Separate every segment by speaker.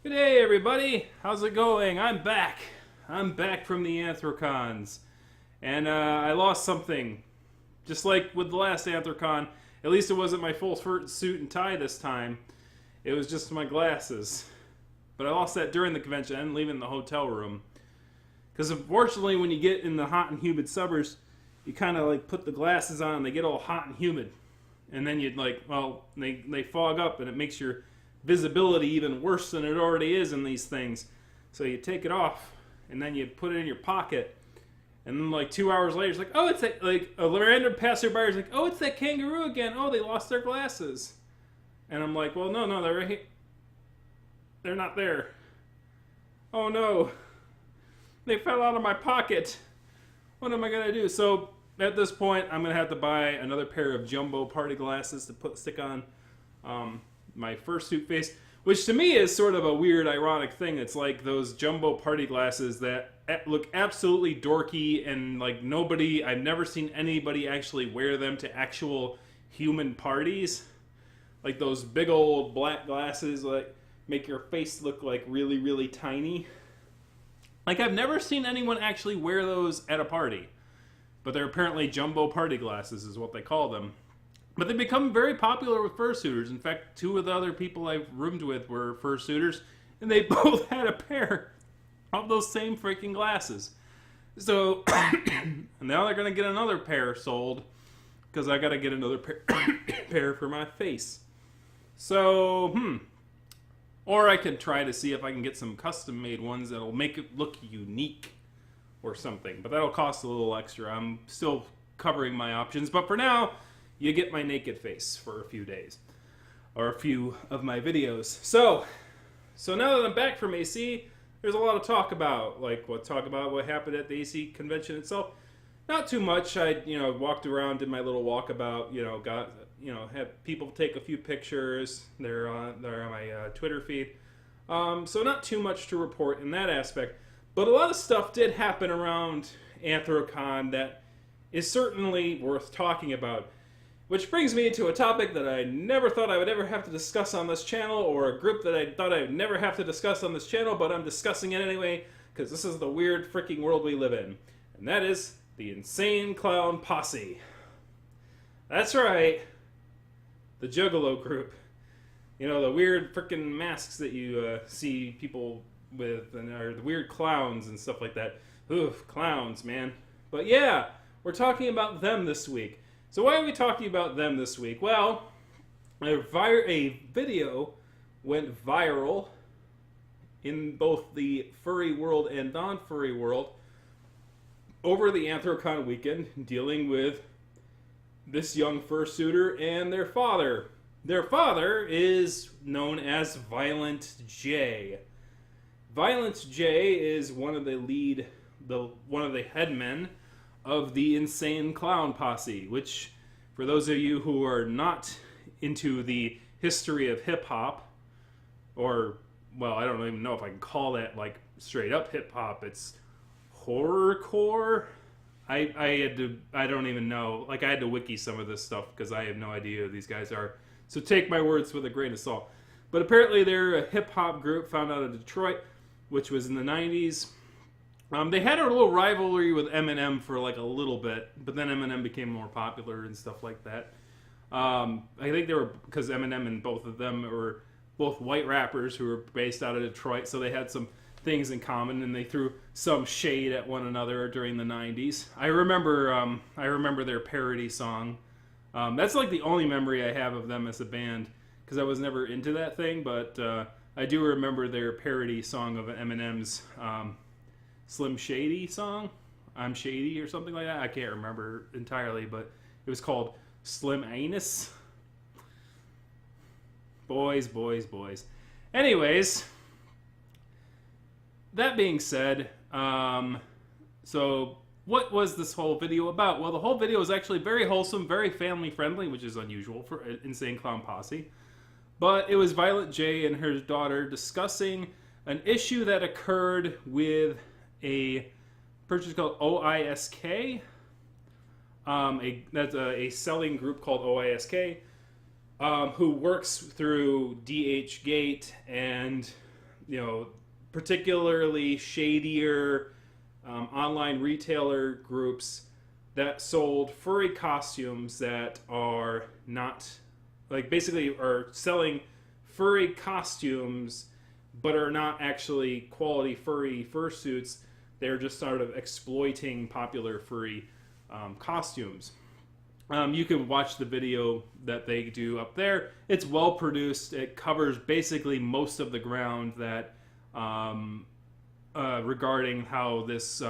Speaker 1: Good day, everybody. How's it going? I'm back. I'm back from the Anthrocons. And I lost something. Just like with the last Anthrocon. At least it wasn't my full suit and tie this time. It was just my glasses. But I lost that during the convention. I didn't leave it in the hotel room. Because unfortunately, when you get in the hot and humid suburbs, you kind of like put the glasses on and they get all hot and humid. And then you'd like, well, they fog up and it makes your visibility even worse than it already is in these things. So you take it off and then you put it in your pocket, and then like 2 hours later it's like, oh, it's that, like a random passerby is like, oh, it's that kangaroo again. Oh, they lost their glasses. And I'm like, well, no, they're right here. They're not there. Oh no, they fell out of my pocket. What am I gonna do? So at this point I'm gonna have to buy another pair of jumbo party glasses to stick on my fursuit face, which to me is sort of a weird, ironic thing. It's like those jumbo party glasses that look absolutely dorky, and like I've never seen anybody actually wear them to actual human parties. Like those big old black glasses, like make your face look like really, really tiny. Like I've never seen anyone actually wear those at a party, but they're apparently jumbo party glasses is what they call them. But they become very popular with fursuiters. In fact, two of the other people I've roomed with were fursuiters, and they both had a pair of those same freaking glasses. So now they're going to get another pair sold, because I got to get another pair for my face. So, or I could try to see if I can get some custom-made ones that'll make it look unique or something. But that'll cost a little extra. I'm still covering my options. But for now, you get my naked face for a few days, or a few of my videos. So now that I'm back from AC, there's a lot of talk about, what happened at the AC convention itself. Not too much. I, walked around, did my little walkabout, had people take a few pictures. They're on my Twitter feed. So not too much to report in that aspect. But a lot of stuff did happen around Anthrocon that is certainly worth talking about. Which brings me to a topic that I never thought I would ever have to discuss on this channel, or a group that I thought I would never have to discuss on this channel, but I'm discussing it anyway, because this is the weird freaking world we live in. And that is the Insane Clown Posse. That's right. The Juggalo group. The weird freaking masks that you see people with, and are the weird clowns and stuff like that. Oof, clowns, man. But yeah, we're talking about them this week. So why are we talking about them this week? Well, a video went viral in both the furry world and non-furry world over the Anthrocon weekend, dealing with this young fursuiter and their father. Their father is known as Violent J. Violent J is one of the headmen of the Insane Clown Posse, which, for those of you who are not into the history of hip-hop, or, well, I don't even know if I can call that, straight-up hip-hop. It's horrorcore? I don't even know. I had to wiki some of this stuff, because I have no idea who these guys are. So take my words with a grain of salt. But apparently they're a hip-hop group found out of Detroit, which was in the 90s. They had a little rivalry with Eminem for a little bit, but then Eminem became more popular and stuff like that. I think they were, because Eminem and both of them were both white rappers who were based out of Detroit, so they had some things in common, and they threw some shade at one another during the 90s. I remember their parody song. That's the only memory I have of them as a band, because I was never into that thing, but I do remember their parody song of Eminem's Slim Shady song. I'm Shady or something like that. I can't remember entirely, but it was called Slim Anus. Boys. Anyways, that being said, so what was this whole video about? Well, the whole video was actually very wholesome, very family friendly, which is unusual for Insane Clown Posse. But it was Violent J and her daughter discussing an issue that occurred with a purchase called OISK. That's a selling group called OISK, who works through DH Gate and particularly shadier online retailer groups that sold furry costumes that are not, like, basically are selling furry costumes but are not actually quality furry fursuits. They're just sort of exploiting popular furry costumes. You can watch the video that they do up there. It's well produced. It covers basically most of the ground that regarding how this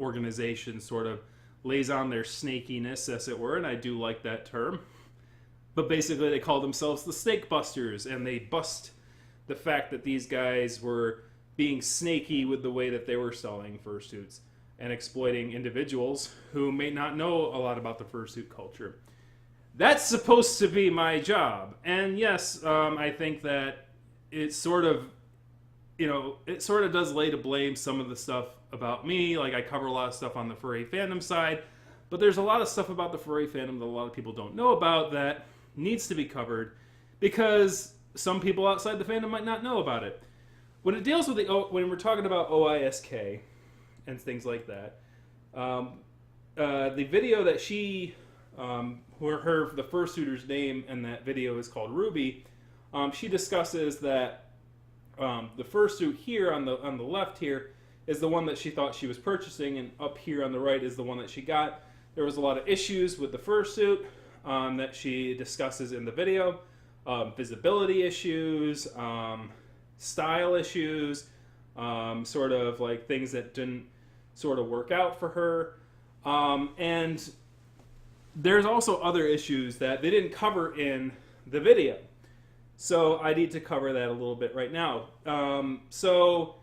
Speaker 1: organization sort of lays on their snakiness, as it were, and I do like that term. But basically they call themselves the Snake Busters, and they bust the fact that these guys were being snaky with the way that they were selling fursuits and exploiting individuals who may not know a lot about the fursuit culture. That's supposed to be my job. And yes, I think that it sort of does lay to blame some of the stuff about me. Like, I cover a lot of stuff on the furry fandom side, but there's a lot of stuff about the furry fandom that a lot of people don't know about that needs to be covered because some people outside the fandom might not know about it. When it deals with when we're talking about OISK and things like that, the video that the fursuiter's name in that video is called Ruby. She discusses that the fursuit here on the left here is the one that she thought she was purchasing, and up here on the right is the one that she got. There was a lot of issues with the fursuit that she discusses in the video. Visibility issues, style issues, sort of like things that didn't sort of work out for her. And there's also other issues that they didn't cover in the video. So I need to cover that a little bit right now. So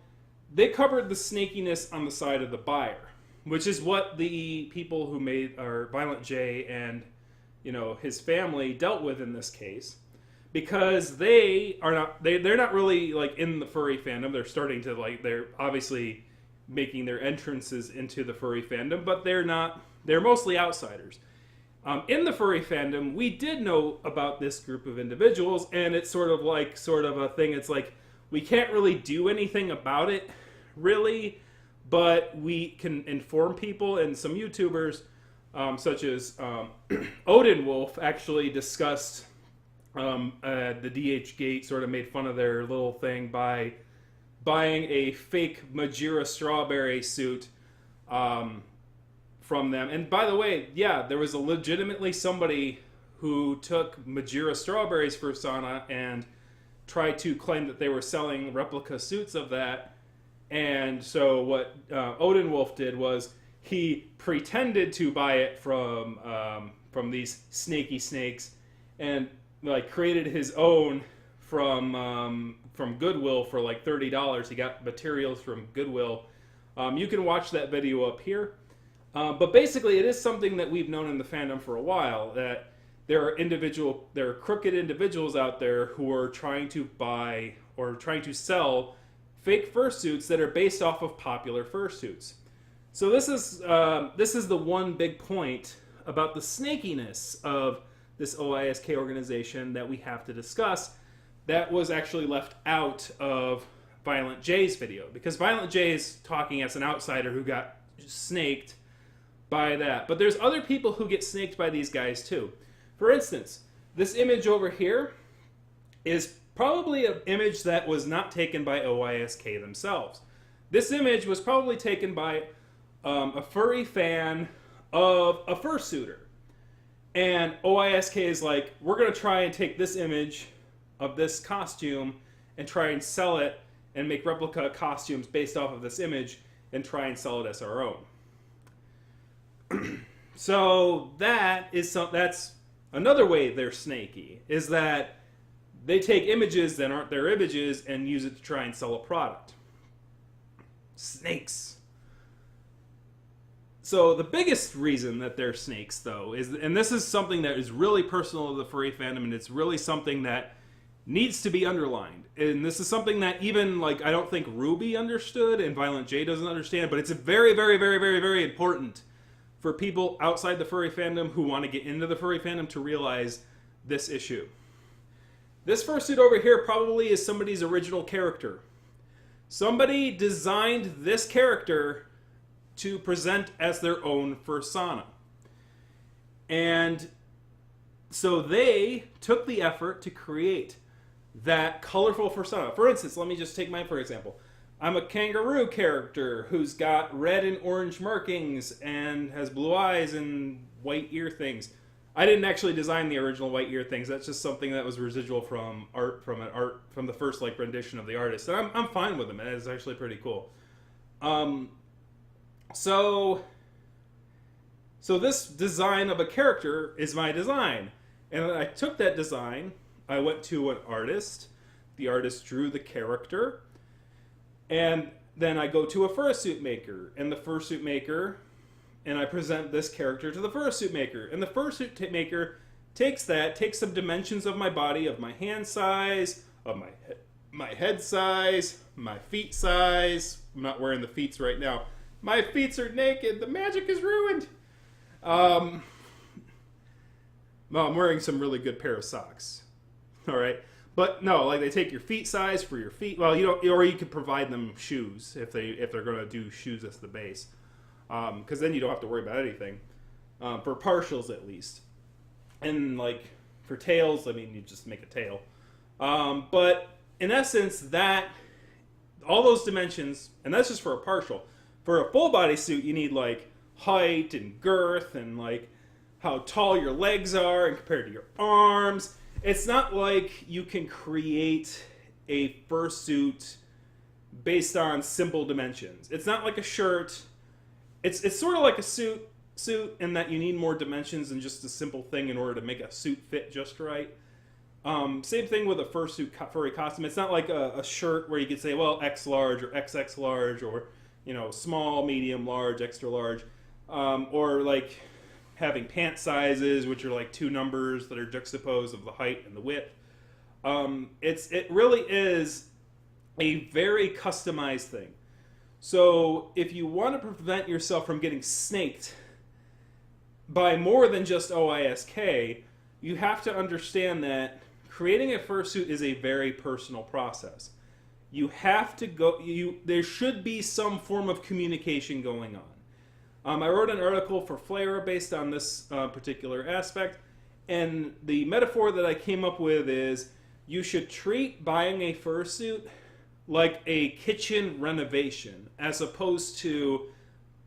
Speaker 1: they covered the snakiness on the side of the buyer, which is what the people who made Violent J and his family dealt with in this case. Because they're not really like in the furry fandom. They're starting to they're obviously making their entrances into the furry fandom, but they're mostly outsiders. In the furry fandom, we did know about this group of individuals, and it's sort of a thing. It's like, we can't really do anything about it, really, but we can inform people, and some YouTubers, such as Odin Wolf, actually discussed the DH Gate, sort of made fun of their little thing by buying a fake Majira strawberry suit from them. And by the way, yeah, there was legitimately somebody who took Majira strawberries for Sana and tried to claim that they were selling replica suits of that. And so what Odin Wolf did was he pretended to buy it from these snaky snakes and created his own from Goodwill for like $30. He got materials from Goodwill. You can watch that video up here. But basically, it is something that we've known in the fandom for a while, that there are crooked individuals out there who are trying to buy or trying to sell fake fursuits that are based off of popular fursuits. So this is the one big point about the snakiness of this OISK organization that we have to discuss that was actually left out of Violent J's video, because Violent J is talking as an outsider who got snaked by that. But there's other people who get snaked by these guys too. For instance, this image over here is probably an image that was not taken by OISK themselves. This image was probably taken by a furry fan of a fursuiter. And OISK is like, we're going to try and take this image of this costume and try and sell it and make replica costumes based off of this image and try and sell it as our own. So that's another way they're snaky, is that they take images that aren't their images and use it to try and sell a product. Snakes. So the biggest reason that they're snakes, though, is, and this is something that is really personal to the furry fandom, and it's really something that needs to be underlined. And this is something that even, I don't think Ruby understood, and Violent J doesn't understand, but it's very, very, very, very, very important for people outside the furry fandom who want to get into the furry fandom to realize this issue. This fursuit over here probably is somebody's original character. Somebody designed this character to present as their own fursona. And so they took the effort to create that colorful fursona. For instance, let me just take mine for example. I'm a kangaroo character who's got red and orange markings and has blue eyes and white ear things. I didn't actually design the original white ear things. That's just something that was residual from from the first like rendition of the artist. And I'm fine with them. And it's actually pretty cool. So this design of a character is my design. And I took that design, I went to an artist, the artist drew the character, and then I go to a fursuit maker, and the fursuit maker, and I present this character to the fursuit maker, and the fursuit maker takes some dimensions of my body, of my hand size, of my head size, my feet size. I'm not wearing the feets right now. My feet are naked. The magic is ruined. Well, I'm wearing some really good pair of socks. All right. But no, like they take your feet size for your feet. Well, you don't, or you could provide them shoes if they're going to do shoes as the base, because then you don't have to worry about anything for partials at least. And like for tails, I mean, you just make a tail. But in essence, that all those dimensions, and that's just for a partial. For a full body suit, you need like height and girth and like how tall your legs are and compared to your arms. It's not like you can create a fursuit based on simple dimensions. It's not like a shirt. It's sort of like a suit in that you need more dimensions than just a simple thing in order to make a suit fit just right. Same thing with a fursuit furry costume. It's not like a shirt where you could say, well, X large or XX large or, you know, small, medium, large, extra large. Or like having pant sizes, which are like two numbers that are juxtaposed of the height and the width. It really is a very customized thing. So if you want to prevent yourself from getting snaked by more than just OISK, you have to understand that creating a fursuit is a very personal process. You have to go. There should be some form of communication going on. I wrote an article for Flare based on this particular aspect, and the metaphor that I came up with is you should treat buying a fursuit like a kitchen renovation as opposed to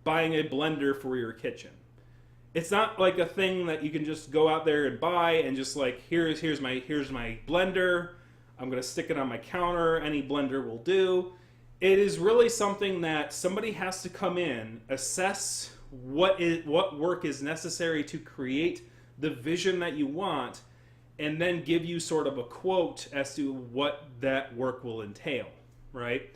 Speaker 1: buying a blender for your kitchen. It's not like a thing that you can just go out there and buy and just like here's my blender. I'm going to stick it on my counter. Any blender will do. It is really something that somebody has to come in, assess what work is necessary to create the vision that you want, and then give you sort of a quote as to what that work will entail, right?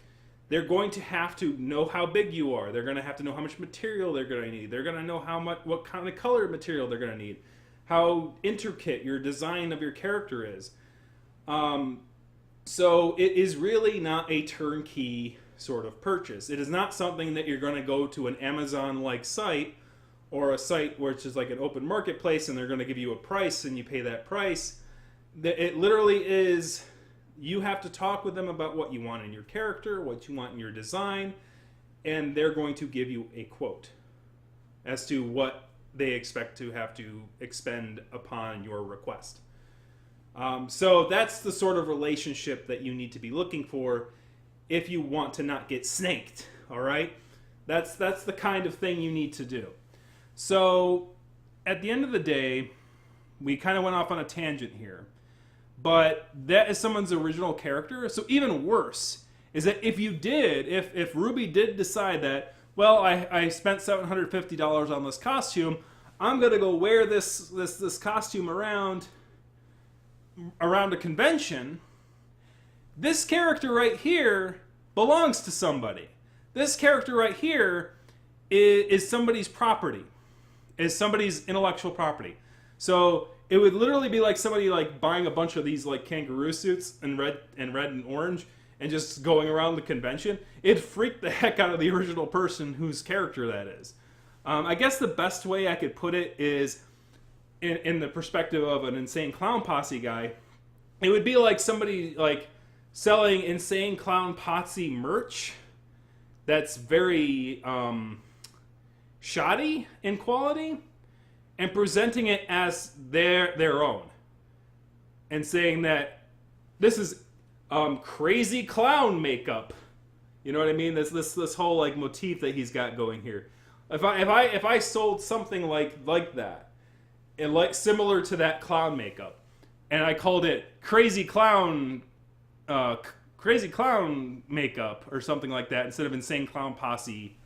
Speaker 1: They're going to have to know how big you are. They're going to have to know how much material they're going to need. They're going to know what kind of color material they're going to need, how intricate your design of your character is. So it is really not a turnkey sort of purchase. It is not something that you're going to go to an Amazon-like site or a site where it's just like an open marketplace and they're going to give you a price and you pay that price. It literally is, you have to talk with them about what you want in your character, what you want in your design, and they're going to give you a quote as to what they expect to have to expend upon your request. So that's the sort of relationship that you need to be looking for if you want to not get snaked, all right? That's the kind of thing you need to do. So at the end of the day, we kind of went off on a tangent here, but that is someone's original character. So even worse is that if Ruby did decide that, well, I spent $750 on this costume, I'm going to go wear this costume around a convention, this character right here belongs to somebody. This character right here is somebody's property, is somebody's intellectual property. So it would literally be like somebody like buying a bunch of these like kangaroo suits in red and orange and just going around the convention. It'd freak the heck out of the original person whose character that is. I guess the best way I could put it is in the perspective of an insane clown posse guy. It would be like somebody like selling insane clown Posse merch that's very shoddy in quality and presenting it as their own and saying that this is crazy clown makeup. You know what I mean? This whole like motif that he's got going here. If I sold something like that, and like similar to that clown makeup, and I called it crazy clown makeup or something like that instead of insane clown Posse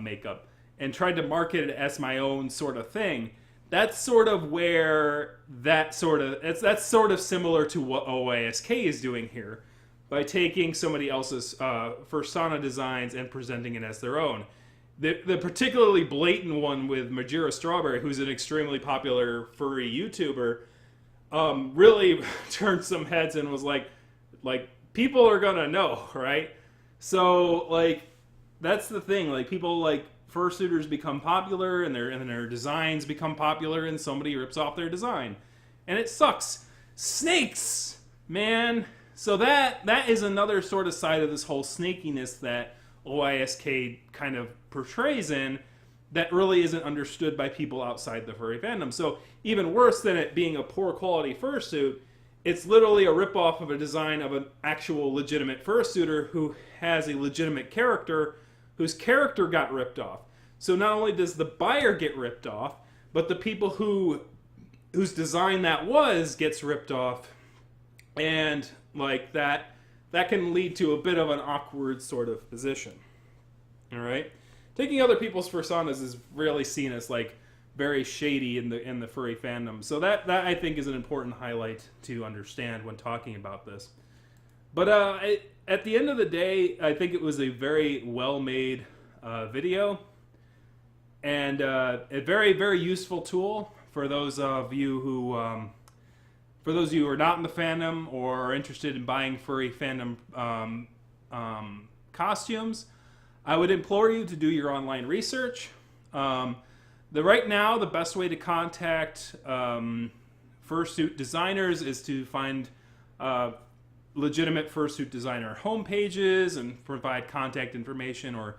Speaker 1: makeup, and tried to market it as my own sort of thing, that's sort of where that's sort of similar to what OISK is doing here by taking somebody else's Fursana designs and presenting it as their own. The particularly blatant one with Majira Strawberry, who's an extremely popular furry YouTuber, really turned some heads and was like people are gonna know, right? So like that's the thing. Like people like fursuiters become popular and their designs become popular, and somebody rips off their design, and it sucks. Snakes, man. So that is another sort of side of this whole snakiness that OISK kind of portrays in that really isn't understood by people outside the furry fandom. So even worse than it being a poor quality fursuit, it's literally a ripoff of a design of an actual legitimate fursuiter who has a legitimate character whose character got ripped off. So not only does the buyer get ripped off, but the people whose design that was gets ripped off, and like that can lead to a bit of an awkward sort of position. All right, taking other people's personas is really seen as like very shady in the furry fandom. So that I think is an important highlight to understand when talking about this. But at the end of the day, I think it was a very well-made video and a very, very useful tool for those of you who are not in the fandom or are interested in buying furry fandom costumes. I would implore you to do your online research. Right now, the best way to contact fursuit designers is to find legitimate fursuit designer homepages and provide contact information, or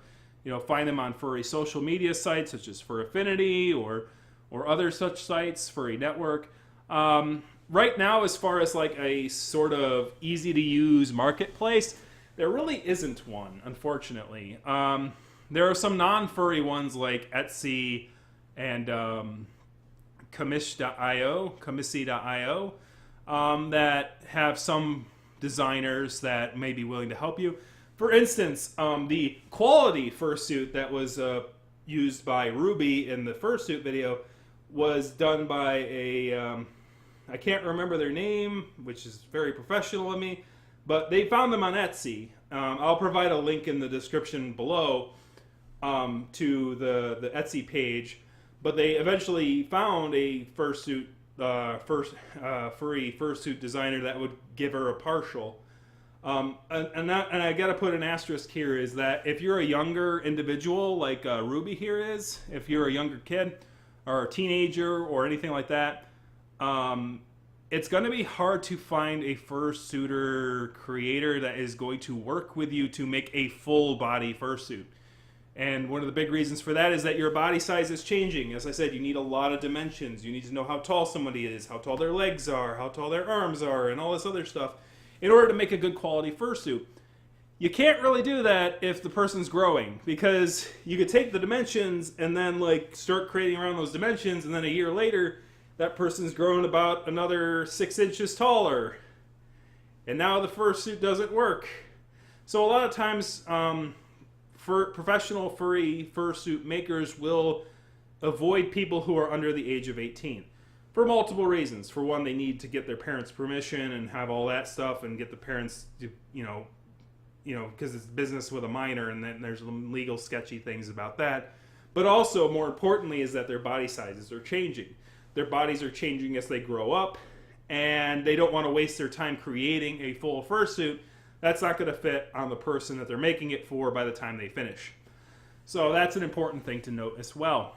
Speaker 1: find them on furry social media sites such as Fur Affinity or other such sites, Furry Network. Right now, as far as like a sort of easy to use marketplace, there really isn't one, unfortunately. There are some non-furry ones like Etsy and Commish.io that have some designers that may be willing to help you. For instance, the quality fursuit that was used by Ruby in the fursuit video was done by a I can't remember their name, which is very professional of me, but they found them on Etsy. I'll provide a link in the description below to the Etsy page, but they eventually found a furry fursuit designer that would give her a partial. And I got to put an asterisk here, is that if you're a younger individual like Ruby here is, if you're a younger kid or a teenager or anything like that, it's going to be hard to find a fursuiter creator that is going to work with you to make a full body fursuit. And one of the big reasons for that is that your body size is changing. As I said, you need a lot of dimensions. You need to know how tall somebody is, how tall their legs are, how tall their arms are, and all this other stuff in order to make a good quality fursuit. You can't really do that if the person's growing, because you could take the dimensions and then like start creating around those dimensions, and then a year later that person's grown about another 6 inches taller, and now the fursuit doesn't work. So a lot of times professional furry fursuit makers will avoid people who are under the age of 18 for multiple reasons. For one, they need to get their parents' permission and have all that stuff, and get the parents to, because it's business with a minor, and then there's some legal sketchy things about that. But also, more importantly, is that their body sizes are changing. Their bodies are changing as they grow up, and they don't want to waste their time creating a full fursuit that's not going to fit on the person that they're making it for by the time they finish. So that's an important thing to note as well.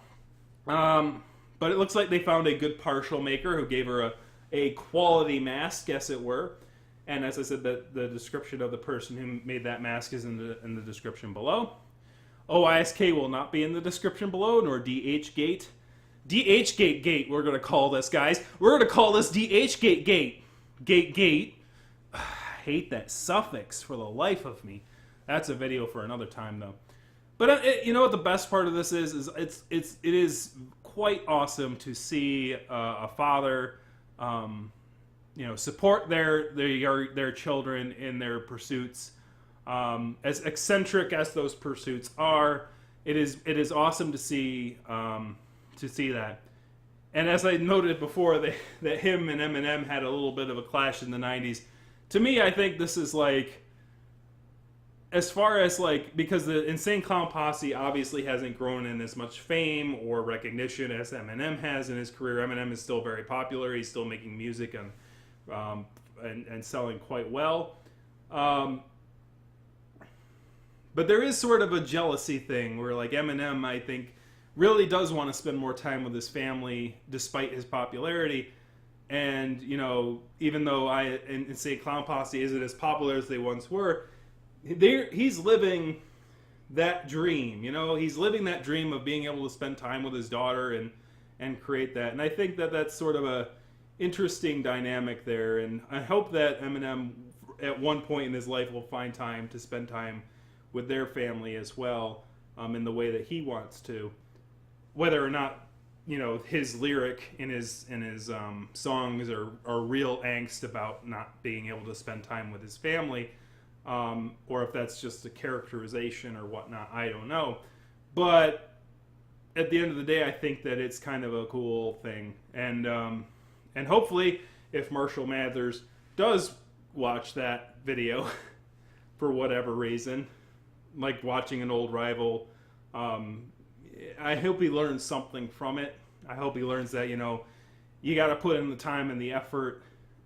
Speaker 1: But it looks like they found a good partial maker who gave her a quality mask, as it were. And as I said, the description of the person who made that mask is in the description below. OISK will not be in the description below, nor DHgate. DHgate gate, we're going to call this, guys. We're going to call this DHgate gate. Gate. I hate that suffix for the life of me. That's a video for another time, though. But you know what the best part of this is it is quite awesome to see a father, support their children in their pursuits. As eccentric as those pursuits are, it is awesome to see that. And as I noted before, that him and Eminem had a little bit of a clash in the 90s. To me, I think this is like, as far as like, because the Insane Clown Posse obviously hasn't grown in as much fame or recognition as Eminem has in his career. Eminem is still very popular. He's still making music and selling quite well. But there is sort of a jealousy thing where, like, Eminem, I think, really does want to spend more time with his family despite his popularity. And, you know, even though Insane Clown Posse isn't as popular as they once were, he's living that dream. You know, he's living that dream of being able to spend time with his daughter and create that. And I think that that's sort of a interesting dynamic there. And I hope that Eminem, at one point in his life, will find time to spend time with their family as well, in the way that he wants to. Whether or not, you know, his lyric in his songs are real angst about not being able to spend time with his family, or if that's just a characterization or whatnot, I don't know. But at the end of the day, I think that it's kind of a cool thing, and hopefully, if Marshall Mathers does watch that video for whatever reason, like watching an old rival, I hope he learns something from it. I hope he learns that, you know, you got to put in the time and the effort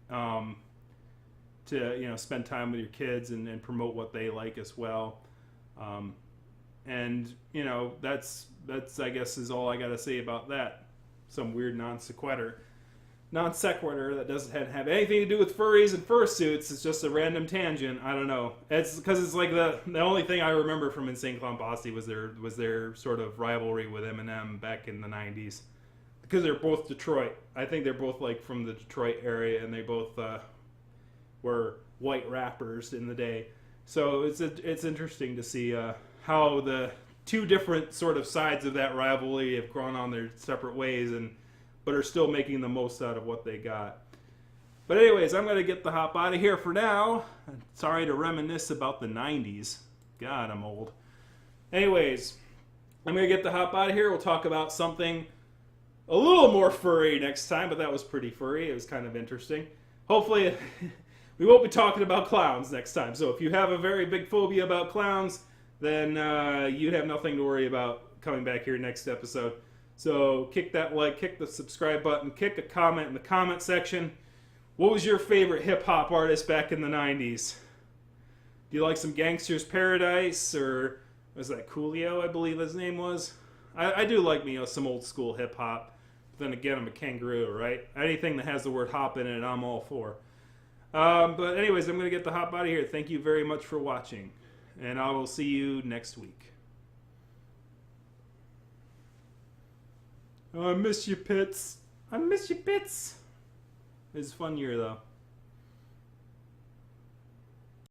Speaker 1: to, you know, spend time with your kids and promote what they like as well. And, you know, that's I guess is all I got to say about that. Some weird non sequitur that doesn't have anything to do with furries and fursuits. It's just a random tangent. I don't know. It's because it's like the only thing I remember from Insane Clown Posse was their sort of rivalry with Eminem back in the 90s. Because they're both Detroit. I think they're both like from the Detroit area, and they both were white rappers in the day. So it's interesting to see how the two different sort of sides of that rivalry have gone on their separate ways, but are still making the most out of what they got. But anyways, I'm going to get the hop out of here for now. Sorry to reminisce about the 90s. God, I'm old. Anyways, I'm going to get the hop out of here. We'll talk about something a little more furry next time, but that was pretty furry. It was kind of interesting. Hopefully, we won't be talking about clowns next time. So if you have a very big phobia about clowns, then you have nothing to worry about coming back here next episode. So kick that like, kick the subscribe button, kick a comment in the comment section. What was your favorite hip-hop artist back in the 90s? Do you like some Gangster's Paradise, or was that Coolio, I believe his name was? I do like me some old school hip-hop. But then again, I'm a kangaroo, right? Anything that has the word hop in it, I'm all for. But anyways, I'm going to get the hop out of here. Thank you very much for watching, and I will see you next week. Oh, I miss you, Pits. I miss you, Pits. It was a fun year, though.